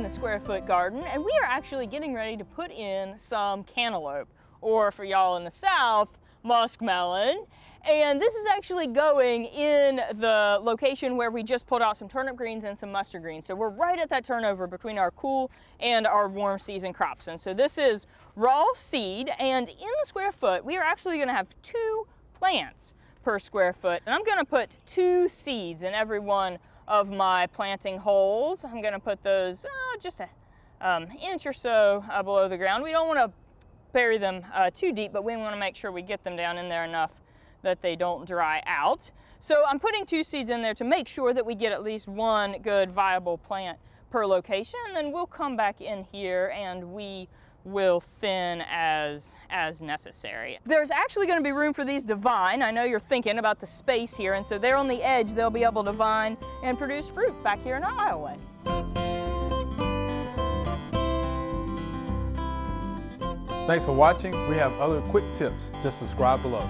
a square foot garden, and we are actually getting ready to put in some cantaloupe, or for y'all in the south, muskmelon. And this is actually going in the location where we just pulled out some turnip greens and some mustard greens. So we're right at that turnover between our cool and our warm season crops. And so this is raw seed, and in the square foot, we are actually going to have 2 plants per square foot. And I'm going to put 2 seeds in every one of my planting holes. I'm going to put those just an inch or so below the ground. We don't want to bury them too deep, but we want to make sure we get them down in there enough that they don't dry out. So I'm putting 2 seeds in there to make sure that we get at least 1 good viable plant per location, and then we'll come back in here and we will thin as necessary. There's actually going to be room for these to vine. I know you're thinking about the space here, and so they're on the edge. They'll be able to vine and produce fruit back here in our aisleway. Thanks for watching. We have other quick tips. Just subscribe below.